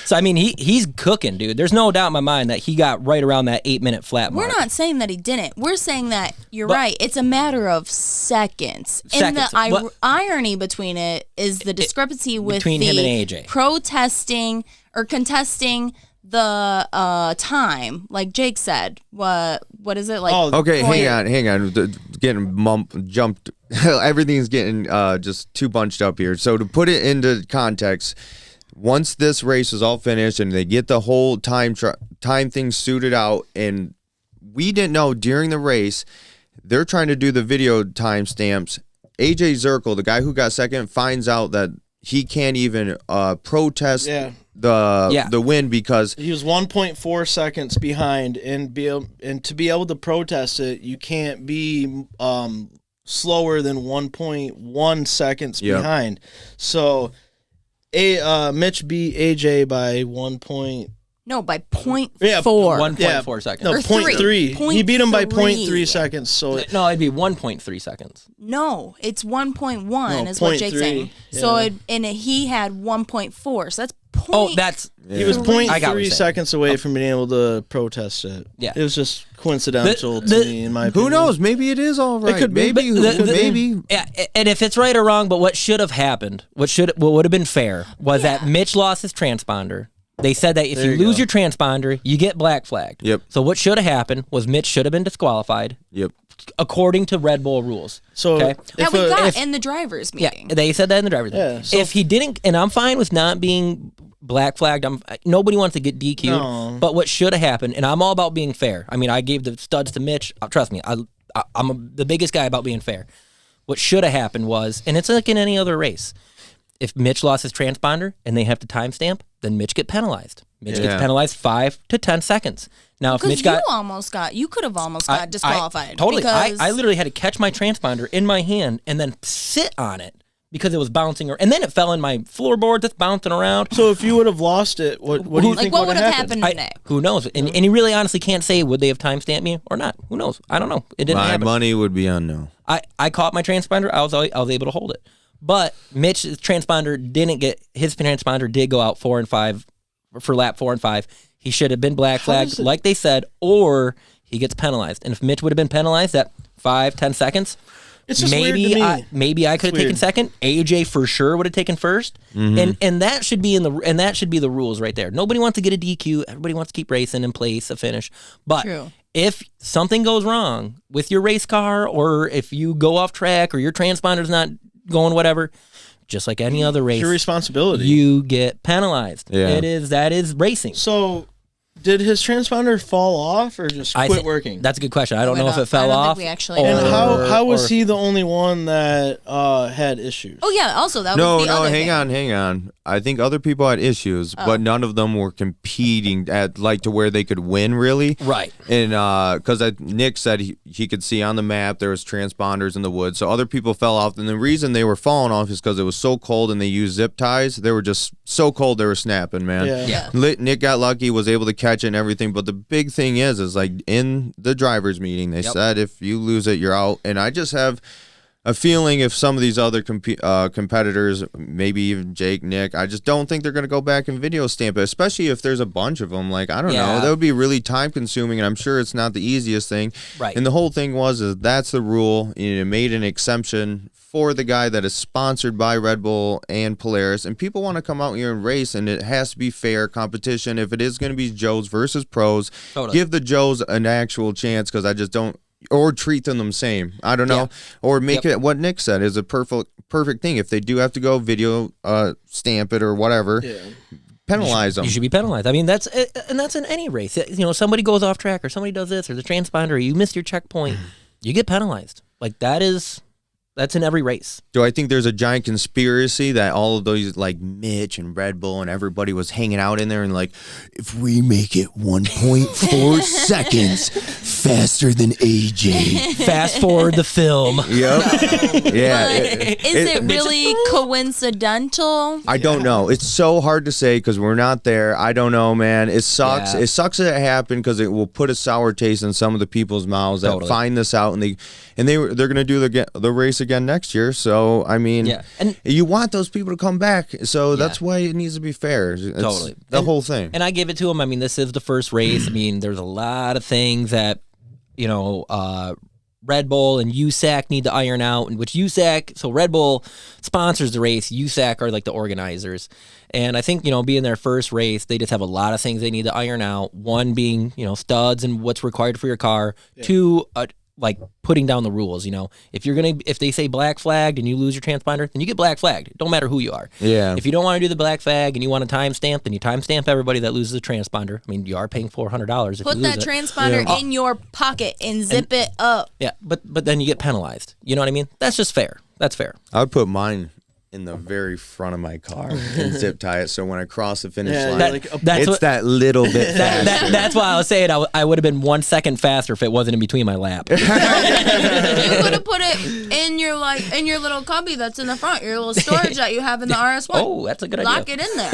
Speaker 3: So, I mean, he's cooking, dude. There's no doubt in my mind that he got right around that 8-minute flat mark.
Speaker 2: We're not saying that he didn't. We're saying that you're right. It's a matter of seconds. And the irony between it is the discrepancy between him and AJ. Protesting or contesting the time, like Jake said. What is it like?
Speaker 1: Oh, okay, hang on. Getting jumped. Everything's getting just too bunched up here. So to put it into context, once this race is all finished and they get the whole time thing suited out, and we didn't know during the race, they're trying to do the video timestamps. AJ Zirkle, the guy who got second, finds out that he can't even protest the win because
Speaker 4: he was 1.4 seconds behind, and to be able to protest it, you can't be slower than 1.1 seconds behind. So Mitch beat AJ by 1 point.
Speaker 2: No, by 0.4.
Speaker 3: 1.4 seconds.
Speaker 4: No, 0.3. He beat him by 0.3 seconds. So
Speaker 3: no, it'd be 1.3 seconds.
Speaker 2: No, it's 1.1 is what Jake's saying. Yeah. So he had 1.4. So that's
Speaker 4: he was 0.3 seconds away from being able to protest it. Yeah, it was just coincidental to me, in my opinion.
Speaker 1: Who knows? Maybe it is all right.
Speaker 4: It could be.
Speaker 1: Maybe.
Speaker 3: Yeah, and if it's right or wrong, but what should have happened, what would have been fair, was that Mitch lost his transponder. They said that if you lose your transponder, you get black flagged.
Speaker 1: Yep.
Speaker 3: So what should have happened was Mitch should have been disqualified.
Speaker 1: Yep.
Speaker 3: According to RedBull rules.
Speaker 4: So
Speaker 2: we got in the drivers' meeting.
Speaker 3: Yeah, they said that in the drivers' meeting. So if he didn't, and I'm fine with not being black flagged. Nobody wants to get DQ'd. No. But what should have happened, and I'm all about being fair. I mean, I gave the studs to Mitch. Trust me, I'm the biggest guy about being fair. What should have happened was, and it's like in any other race, if Mitch lost his transponder and they have to timestamp, then Mitch get penalized. Mitch gets penalized 5 to 10 seconds. Now, if Mitch you
Speaker 2: could have almost got disqualified.
Speaker 3: Totally. I literally had to catch my transponder in my hand and then sit on it because it was bouncing, and then it fell in my floorboard that's bouncing around.
Speaker 4: So if you would have lost it, what do you think would have happened
Speaker 2: today?
Speaker 3: Who knows? And you really honestly can't say would they have timestamped me or not. Who knows? I don't know. It didn't happen.
Speaker 1: My money would be on no.
Speaker 3: I caught my transponder. I was able to hold it. But Mitch's transponder his transponder did go out 4 and 5 for lap 4 and 5. He should have been black flagged, like they said, or he gets penalized. And if Mitch would have been penalized at 5-10 seconds,
Speaker 4: it's just weird to me.
Speaker 3: Maybe I could have taken second. AJ for sure would have taken first. Mm-hmm. And that should be the rules right there. Nobody wants to get a DQ. Everybody wants to keep racing and place a finish. But if something goes wrong with your race car, or if you go off track, or your transponder's not going whatever, just like any other race,
Speaker 4: it's your responsibility.
Speaker 3: You get penalized. Yeah. That is racing.
Speaker 4: So did his transponder fall off or just quit working?
Speaker 3: That's a good question. I don't know if it fell off.
Speaker 4: And how was he the only one that had issues?
Speaker 2: Oh yeah, also that was the other thing.
Speaker 1: Hang on. I think other people had issues, but none of them were competing at to where they could win really.
Speaker 3: Right.
Speaker 1: And because Nick said he could see on the map there was transponders in the woods, so other people fell off. And the reason they were falling off is because it was so cold and they used zip ties. They were just so cold they were snapping, man.
Speaker 3: Yeah.
Speaker 1: Nick got lucky, was able to catch it and everything. But the big thing is like in the drivers' meeting, they said if you lose it, you're out. And I just have a feeling if some of these other competitors, maybe even Jake, Nick, I just don't think they're going to go back and video stamp it, especially if there's a bunch of them. Like, I don't know. That would be really time-consuming, and I'm sure it's not the easiest thing.
Speaker 3: Right.
Speaker 1: And the whole thing is that's the rule. It made an exception for the guy that is sponsored by Red Bull and Polaris, and people want to come out here and race, and it has to be fair competition. If it is going to be Joes versus pros, give the Joes an actual chance, because I just don't. Or treat them the same. I don't know. Or make it what Nick said is a perfect thing. If they do have to go video stamp it or whatever, penalize them.
Speaker 3: You should be penalized. I mean, that's in any race. You know, somebody goes off track or somebody does this or the transponder, or you miss your checkpoint, you get penalized. Like that's in every race.
Speaker 1: Do I think there's a giant conspiracy that all of those like Mitch and Red Bull and everybody was hanging out in there and like, if we make it 1.4 seconds faster than AJ.
Speaker 3: Fast forward the film.
Speaker 1: Yep. Yeah.
Speaker 2: Is it really coincidental?
Speaker 1: I don't know. It's so hard to say because we're not there. I don't know, man. It sucks. Yeah. It sucks that it happened because it will put a sour taste in some of the people's mouths that find this out, and they're going to do the race again next year. So I mean, and you want those people to come back. So that's why it needs to be fair. It's the whole thing.
Speaker 3: And I give it to them. I mean, this is the first race. I mean, there's a lot of things that RedBull and USAC need to iron out, and which USAC, so RedBull sponsors the race, USAC are like the organizers. And I think, being their first race, they just have a lot of things they need to iron out. One being, studs and what's required for your car. Yeah. Two, like putting down the rules. If they say black flagged and you lose your transponder, then you get black flagged. It don't matter who you are.
Speaker 1: Yeah.
Speaker 3: If you don't want to do the black flag and you want a timestamp, then you timestamp everybody that loses a transponder. I mean, you are paying $400 if
Speaker 2: Put
Speaker 3: you lose
Speaker 2: that transponder in your pocket and zip it up.
Speaker 3: Yeah, but then you get penalized. You know what I mean? That's just fair. That's fair.
Speaker 1: I would put mine in the very front of my car and zip tie it, so when I cross the finish line, it's that little bit faster.
Speaker 3: That's why I was saying I would have been 1 second faster if it wasn't in between my lap.
Speaker 2: You could have put it in your little cubby that's in the front, your little storage that you have in the RS1.
Speaker 3: Oh, that's a good idea.
Speaker 2: Lock it in there,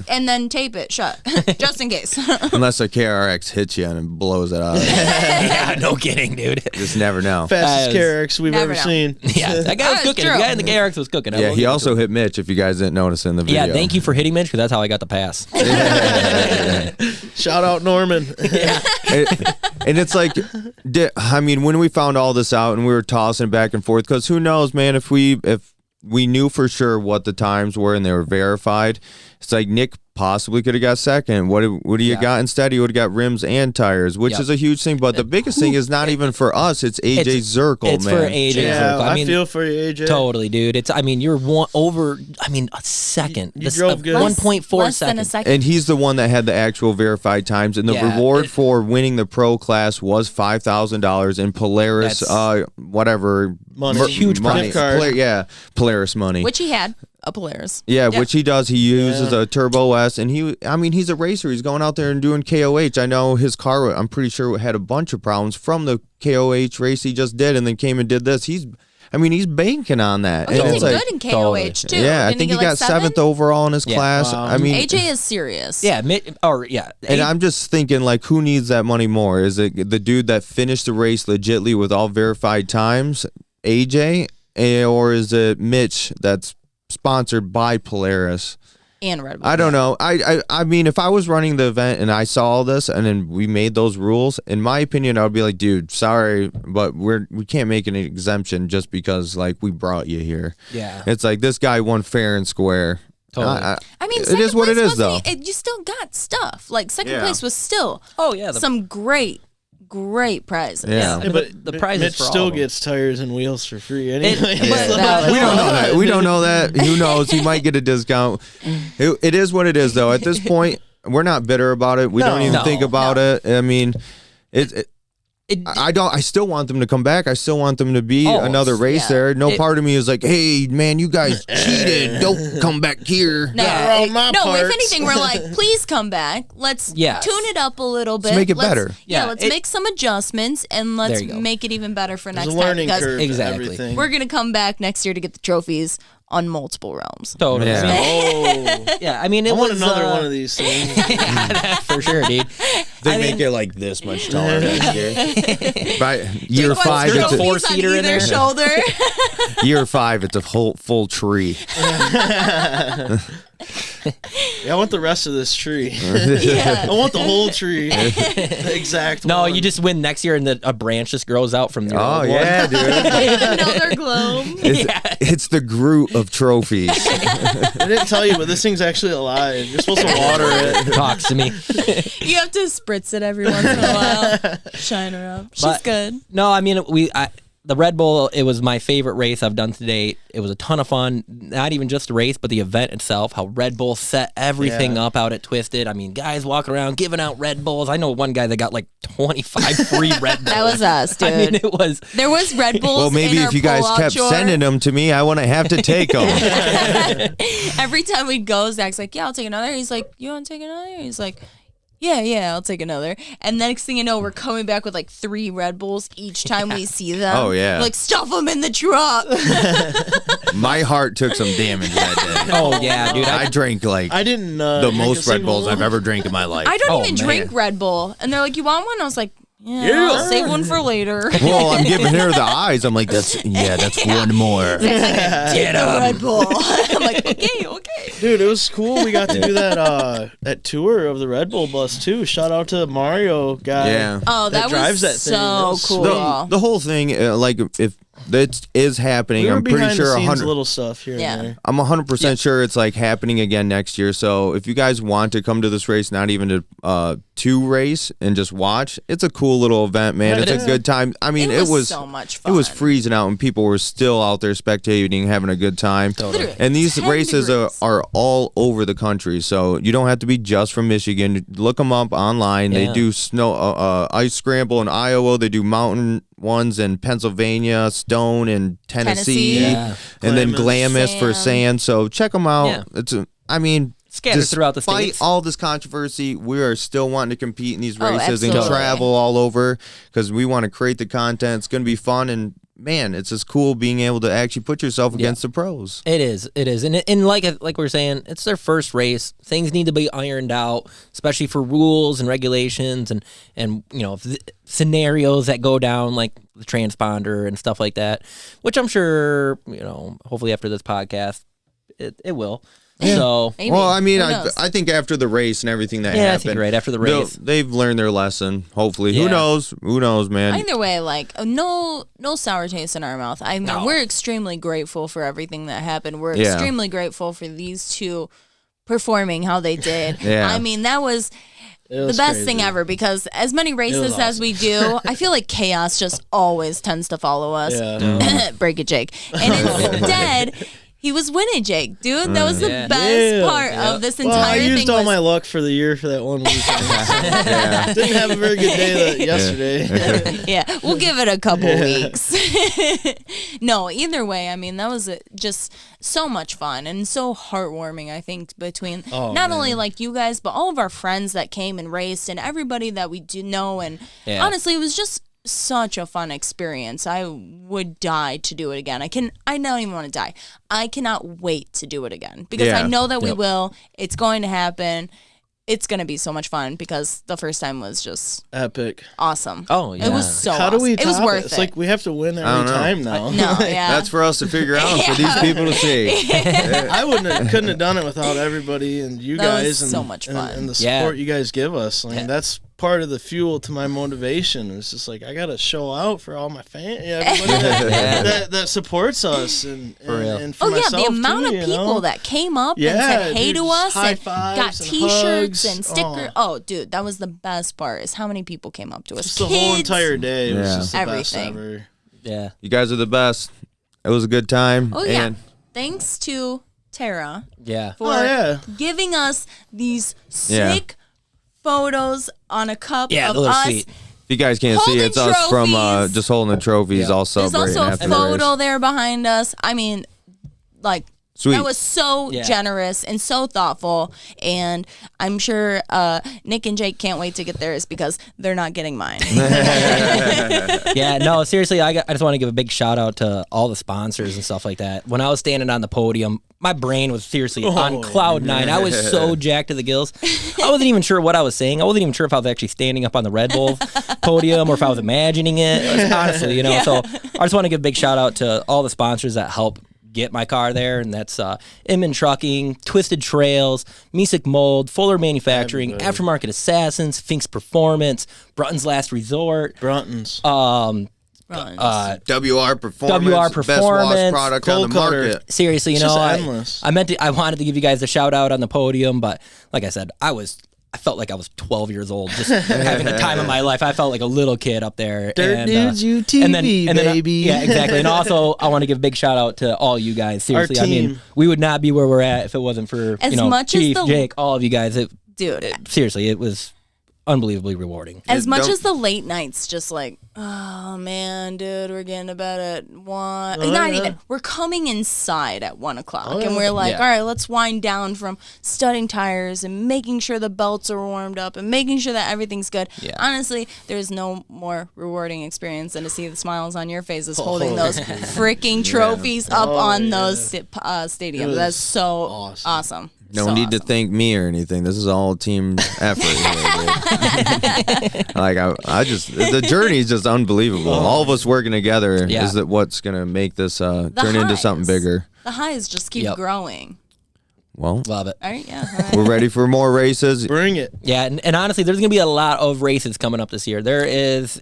Speaker 2: and then tape it shut, just in case.
Speaker 1: Unless a KRX hits you and blows it out.
Speaker 3: Yeah, no kidding, dude.
Speaker 1: Just never know.
Speaker 4: Fastest KRX we've ever seen.
Speaker 3: Yeah, that guy was cooking. The guy in the KRX was cooking.
Speaker 1: Yeah, he also hit Mitch, if you guys didn't notice in the video.
Speaker 3: Yeah, thank you for hitting Mitch, because that's how I got the pass.
Speaker 4: Shout out Norman.
Speaker 3: Yeah.
Speaker 1: And it's like, I mean, when we found all this out and we were tossing back and forth, because who knows, man, if we knew for sure what the times were and they were verified, it's like Nick possibly could have got second. What do you got instead? He would have got rims and tires, which is a huge thing. But the biggest thing is not even for us. It's AJ Zirkle,
Speaker 3: it's
Speaker 1: man.
Speaker 3: It's for AJ Zirkle.
Speaker 4: I feel for you, AJ.
Speaker 3: Totally, dude. You're a second.
Speaker 4: You drove good.
Speaker 3: 1.4
Speaker 2: seconds. Than a second.
Speaker 1: And he's the one that had the actual verified times. And the reward for winning the pro class was $5,000 in Polaris, whatever.
Speaker 4: Money.
Speaker 3: Huge
Speaker 4: money.
Speaker 1: Polaris money.
Speaker 2: Which he had. A Polaris.
Speaker 1: Yeah, which he does. He uses a Turbo S, and he's a racer. He's going out there and doing KOH. I know his car, I'm pretty sure, had a bunch of problems from the KOH race he just did, and then came and did this. He's banking on that.
Speaker 2: He did good in KOH, too.
Speaker 1: Yeah, I think he got 7th overall in his class.
Speaker 2: I mean, AJ is serious.
Speaker 3: Yeah,
Speaker 1: and I'm just thinking, like, who needs that money more? Is it the dude that finished the race legitly with all verified times, AJ, or is it Mitch that's sponsored by Polaris
Speaker 2: and RedBull?
Speaker 1: I don't know. I mean, if I was running the event and I saw all this and then we made those rules, in my opinion, I would be like, dude, sorry, but we can't make an exemption just because like we brought you here.
Speaker 3: Yeah,
Speaker 1: it's like this guy won fair and square.
Speaker 3: Totally.
Speaker 2: I mean,
Speaker 1: it is what it is, though.
Speaker 2: You still got stuff. Like second place was still some great prizes.
Speaker 1: Yeah,
Speaker 4: but the prizes Mitch still gets tires and wheels for free anyway.
Speaker 1: We don't know that. We don't know that. Who knows? He might get a discount. It is what it is, though. At this point, we're not bitter about it. We don't even think about it. I mean, I still want them to come back. I still want them to be another race there. No part of me is like, hey, man, you guys cheated. Don't come back here.
Speaker 2: If anything, we're like, please come back. Let's tune it up a little bit.
Speaker 1: Let's make it better.
Speaker 2: Let's make some adjustments and let's make it even better for next time.
Speaker 4: Learning curve. Exactly.
Speaker 2: We're going to come back next year to get the trophies on multiple realms.
Speaker 3: Totally.
Speaker 4: Yeah.
Speaker 3: I mean,
Speaker 4: I want another one of these things.
Speaker 3: For sure, dude.
Speaker 1: They make it like this much taller next year. By year 5,
Speaker 3: it's a 4-seater in their
Speaker 2: shoulder.
Speaker 1: Year 5, it's a full tree.
Speaker 4: I want the rest of this tree. I want the whole tree. The exact one.
Speaker 3: You just win next year and a branch just grows out from the
Speaker 1: old one.
Speaker 2: Dude. Another globe.
Speaker 1: It's the Groot of trophies.
Speaker 4: I didn't tell you, but this thing's actually alive. You're supposed to water it.
Speaker 3: Talks to me.
Speaker 2: You have to spritz it every once in a while. Shine her up. She's good.
Speaker 3: No, I mean, the RedBull, it was my favorite race I've done to date. It was a ton of fun. Not even just the race, but the event itself, how RedBull set everything up out at Twisted. I mean, guys walking around giving out Red Bulls. I know one guy that got like 25 free Red Bulls.
Speaker 2: That was us, dude.
Speaker 3: I mean,
Speaker 2: there was Red Bulls.
Speaker 1: Well, maybe if you guys kept sending them to me, I wouldn't have to take them.
Speaker 2: Every time we'd go, Zach's like, yeah, I'll take another. He's like, you want to take another? He's like, Yeah, I'll take another. And the next thing you know, we're coming back with like 3 Red Bulls each time we see them.
Speaker 1: Oh, yeah.
Speaker 2: We're like, stuff them in the truck.
Speaker 1: My heart took some damage that day.
Speaker 3: Oh, yeah, dude.
Speaker 1: I drank like
Speaker 4: I didn't
Speaker 1: the most Red Bulls I've ever drank in my life.
Speaker 2: I don't even drink Red Bull. And they're like, you want one? I was like, yeah, I'll save one for later.
Speaker 1: Well, I'm giving her the eyes. I'm like, that's one more.
Speaker 2: Get a Red Bull. I'm like, okay.
Speaker 4: Dude, it was cool. We got to do that tour of the Red Bull bus too. Shout out to Mario guy.
Speaker 1: Yeah.
Speaker 2: Oh, that
Speaker 4: drives
Speaker 2: was
Speaker 4: that thing.
Speaker 2: so cool.
Speaker 1: The whole thing, like if that is happening, I'm pretty sure 100
Speaker 4: little stuff here. And there.
Speaker 1: I'm 100% sure it's like happening again next year. So if you guys want to come to this race, not even to race and just watch, it's a cool little event, man. It's a good time. I mean, it was
Speaker 2: so much fun.
Speaker 1: It was freezing out, and people were still out there spectating, having a good time.
Speaker 2: Literally,
Speaker 1: and these races are all over the country, so you don't have to be just from Michigan. Look them up online. They do ice scramble in Iowa. They do mountain ones in Pennsylvania, Stone in Tennessee, and then Glamis for sand. So check them out. Yeah.
Speaker 3: Scattered throughout the states.
Speaker 1: Despite all this controversy, we are still wanting to compete in these races and travel all over because we want to create the content. It's going to be fun, and man, it's just cool being able to actually put yourself against the pros.
Speaker 3: It is, and like we were saying, it's their first race. Things need to be ironed out, especially for rules and regulations, and scenarios that go down like the transponder and stuff like that. Which I'm sure, hopefully after this podcast, it will. Yeah. So,
Speaker 1: well, I mean, I think after the race and everything that happened,
Speaker 3: I think right after the race,
Speaker 1: they've learned their lesson. Hopefully, who knows, man.
Speaker 2: Either way, like no sour taste in our mouth. We're extremely grateful for everything that happened. We're extremely grateful for these two performing how they did. I mean, that was the best thing ever because as many races as we do, I feel like chaos just always tends to follow us. Yeah. Break it, Jake. And instead, he was winning, Jake. Dude, that was the best part of this entire thing.
Speaker 4: I used all my luck for the year for that one weekend. Didn't have a very good day yesterday.
Speaker 2: We'll give it a couple weeks. No, either way, I mean, that was just so much fun and so heartwarming, I think, between not only like you guys, but all of our friends that came and raced and everybody that we do know. And honestly, it was just such a fun experience. I would die to do it again. I don't even want to die. I cannot wait to do it again because I know that we will. It's going to happen. It's going to be so much fun because the first time was just
Speaker 4: epic.
Speaker 2: Awesome.
Speaker 3: Oh, yeah.
Speaker 2: It was so
Speaker 4: How do we
Speaker 2: awesome. It was worth it.
Speaker 4: It's like we have to win every time now.
Speaker 2: No,
Speaker 1: That's for us to figure out for these people to see.
Speaker 4: I couldn't have done it without everybody and you guys and
Speaker 2: so much fun.
Speaker 4: And the support you guys give us. I mean, that's part of the fuel to my motivation. It's just like I gotta show out for all my fans, everybody that supports us, and for myself
Speaker 2: the amount
Speaker 4: too,
Speaker 2: of people that came up and said hey to us and got T-shirts and stickers. Oh, dude, that was the best part. Is how many people came up to us.
Speaker 4: Just the whole entire day. It was just the
Speaker 2: everything.
Speaker 4: best ever.
Speaker 3: Yeah,
Speaker 1: you guys are the best. It was a good time.
Speaker 2: Oh yeah, thanks to Tara.
Speaker 3: For
Speaker 2: giving us these sick photos on a cup of
Speaker 3: those
Speaker 2: us.
Speaker 3: Sweet.
Speaker 1: If you guys can't see, it's us from just holding the trophies, all
Speaker 2: There's
Speaker 1: celebrating.
Speaker 2: also a
Speaker 1: after the
Speaker 2: photo
Speaker 1: race.
Speaker 2: there behind us. I mean, like,
Speaker 1: Sweet.
Speaker 2: that was so generous and so thoughtful. And I'm sure Nick and Jake can't wait to get theirs because they're not getting mine.
Speaker 3: No, seriously, I just want to give a big shout out to all the sponsors and stuff like that. When I was standing on the podium, my brain was seriously on cloud 9. I was so jacked to the gills. I wasn't even sure what I was saying. I wasn't even sure if I was actually standing up on the Red Bull podium or if I was imagining it. Honestly, So I just want to give a big shout out to all the sponsors that help get my car there, and that's Inman Trucking, Twisted Trails, Mesick Mold, Fuller Manufacturing, Aftermarket Assassins, Finks Performance, Brunton's Last Resort,
Speaker 4: Bruntons.
Speaker 1: WR Performance, best wash product on the market.
Speaker 3: Seriously,
Speaker 4: endless.
Speaker 3: I wanted to give you guys a shout out on the podium, but like I said, I felt like I was 12 years old, just having the time of my life. I felt like a little kid up there.
Speaker 4: Dirt Dudes UTV, baby.
Speaker 3: Yeah, exactly. And also, I want to give a big shout out to all you guys. Seriously,
Speaker 4: Our team.
Speaker 3: I mean, we would not be where we're at if it wasn't for
Speaker 2: As much as
Speaker 3: Chief, Jake, all of you guys.
Speaker 2: Dude.
Speaker 3: Seriously, it was unbelievably rewarding.
Speaker 2: As much as the late nights, just like, oh man, dude, we're getting to bed at 1. Not even. We're coming inside at 1 o'clock, and we're like, all right, let's wind down from studding tires and making sure the belts are warmed up and making sure that everything's good. Yeah. Honestly, there's no more rewarding experience than to see the smiles on your faces holding those freaking trophies up on those stadiums. That's so awesome.
Speaker 1: No need to thank me or anything. This is all team effort here, dude. Like I just the journey is just unbelievable. All of us working together is that what's gonna make this turn into something bigger.
Speaker 2: The highs just keep growing.
Speaker 1: Well,
Speaker 3: love it.
Speaker 2: All right,
Speaker 1: we're ready for more races.
Speaker 4: Bring it.
Speaker 3: Yeah, and honestly, there's gonna be a lot of races coming up this year. There is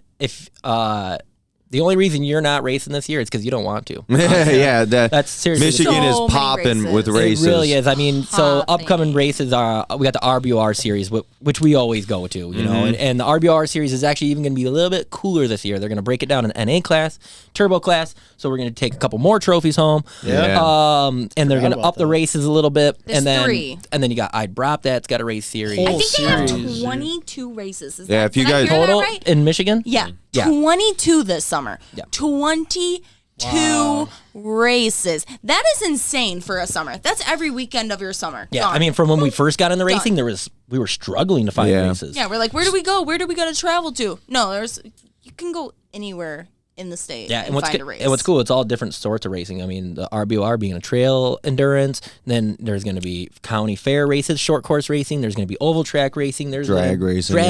Speaker 3: the only reason you're not racing this year is because you don't want to.
Speaker 1: That's seriously. Michigan is popping with races.
Speaker 3: It really is. I mean, so upcoming races are we got the RBOR series, which we always go to, you know, and the RBOR series is actually even going to be a little bit cooler this year. They're going to break it down in NA class, turbo class, so we're going to take a couple more trophies home. And they're going to up the races a little bit.
Speaker 2: There's 3.
Speaker 3: And then you got IDBROP that's got a race series.
Speaker 2: I think they have 22 races. Is
Speaker 1: if you guys
Speaker 3: total
Speaker 2: right?
Speaker 3: in Michigan?
Speaker 2: Yeah. 22 this summer.
Speaker 3: Yeah.
Speaker 2: 22 races. That is insane for a summer. That's every weekend of your summer.
Speaker 3: Yeah, I mean, from when we first got into racing, we were struggling to find races.
Speaker 2: Yeah, we're like, where do we go? Where do we got to travel to? No, you can go anywhere in the state and find a race.
Speaker 3: And what's cool, it's all different sorts of racing. I mean, the RBOR being a trail endurance, then there's going to be county fair races, short course racing, there's going to be oval track racing, there's
Speaker 1: drag racing.
Speaker 3: There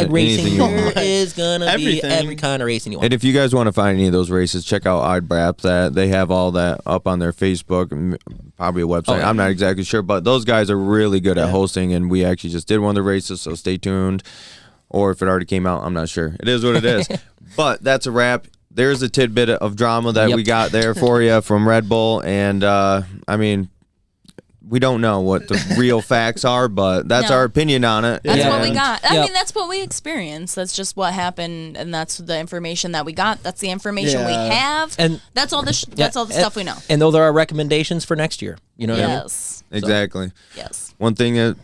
Speaker 3: is going to be every kind of racing you want.
Speaker 1: And if you guys want to find any of those races, check out IDBROP. That they have all that up on their Facebook and probably a website. I'm not exactly sure, but those guys are really good at hosting, and we actually just did one of the races, so stay tuned. Or if it already came out, I'm not sure. It is what it is. But that's a wrap. There's a tidbit of drama that we got there for you from RedBull, and I mean, we don't know what the real facts are, but that's our opinion on it.
Speaker 2: That's what we got. I mean, that's what we experienced. That's just what happened, and that's the information that we got. That's the information we have, and that's all the that's all the stuff we know.
Speaker 3: And those are our recommendations for next year. You know what I mean?
Speaker 1: Exactly.
Speaker 2: Yes.
Speaker 1: One thing that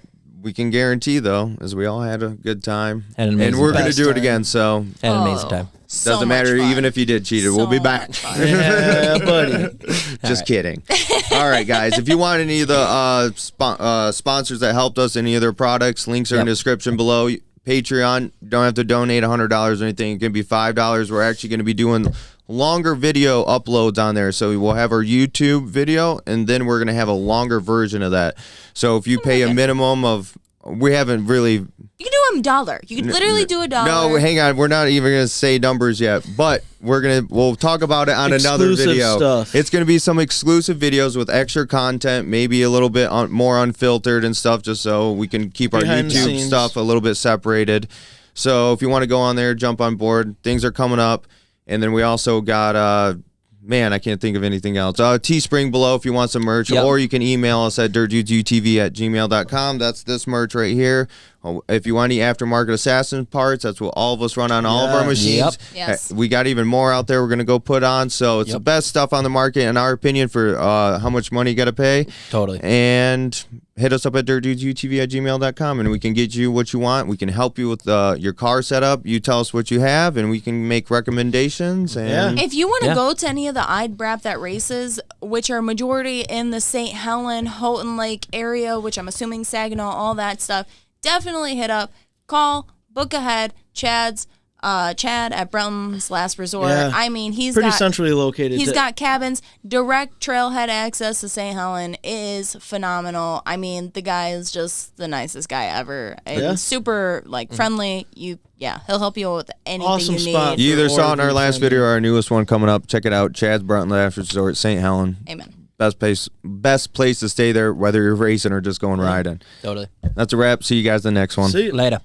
Speaker 1: we can guarantee, though, is we all had a good time,
Speaker 3: and
Speaker 1: we're going to do it again. So
Speaker 3: had an amazing time.
Speaker 1: Doesn't matter even if you did cheat it. We'll be back.
Speaker 4: Yeah, buddy.
Speaker 1: Just kidding. All right, guys. If you want any of the sponsors that helped us, any of their products, links are in the description below. Patreon, you don't have to donate $100 or anything. It can be $5. We're actually going to be doing longer video uploads on there. So we'll have our YouTube video, and then we're going to have a longer version of that. So if you pay a minimum of, we haven't really...
Speaker 2: You can do $1. You can literally do $1.
Speaker 1: No, hang on. We're not even going to say numbers yet, but we'll talk about it on another video.
Speaker 4: Stuff.
Speaker 1: It's going to be some exclusive videos with extra content, maybe a little bit more unfiltered and stuff, just so we can keep our YouTube stuff a little bit separated. So if you want to go on there, jump on board. Things are coming up. And then we also got... man, I can't think of anything else. Teespring below if you want some merch, or you can email us at dirtdudesutv@gmail.com. That's this merch right here. If you want any aftermarket assassin parts, that's what all of us run on all of our machines.
Speaker 2: Yes.
Speaker 1: We got even more out there we're going to go put on. So it's the best stuff on the market, in our opinion, for how much money you got to pay.
Speaker 3: Totally.
Speaker 1: And hit us up at dirtdudesutv@gmail.com, and we can get you what you want. We can help you with your car setup. You tell us what you have, and we can make recommendations. And
Speaker 2: if you want to go to any of the IDBROP that races, which are majority in the St. Helen, Houghton Lake area, which I'm assuming Saginaw, all that stuff, definitely hit up, call, book ahead. Chad at Brunton's Last Resort.
Speaker 4: Yeah.
Speaker 2: I mean, he's
Speaker 4: pretty centrally located.
Speaker 2: He's got cabins, direct trailhead access to St. Helen. It is phenomenal. I mean, the guy is just the nicest guy ever. And super friendly. He'll help you with anything you need.
Speaker 1: You either saw it in our last video or our newest one coming up. Check it out. Chad's Brunton Last Resort, St. Helen.
Speaker 2: Amen.
Speaker 1: Best place to stay there, whether you're racing or just going riding.
Speaker 3: Totally.
Speaker 1: That's a wrap. See you guys in the next one.
Speaker 4: See you
Speaker 3: later.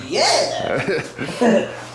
Speaker 5: Yeah.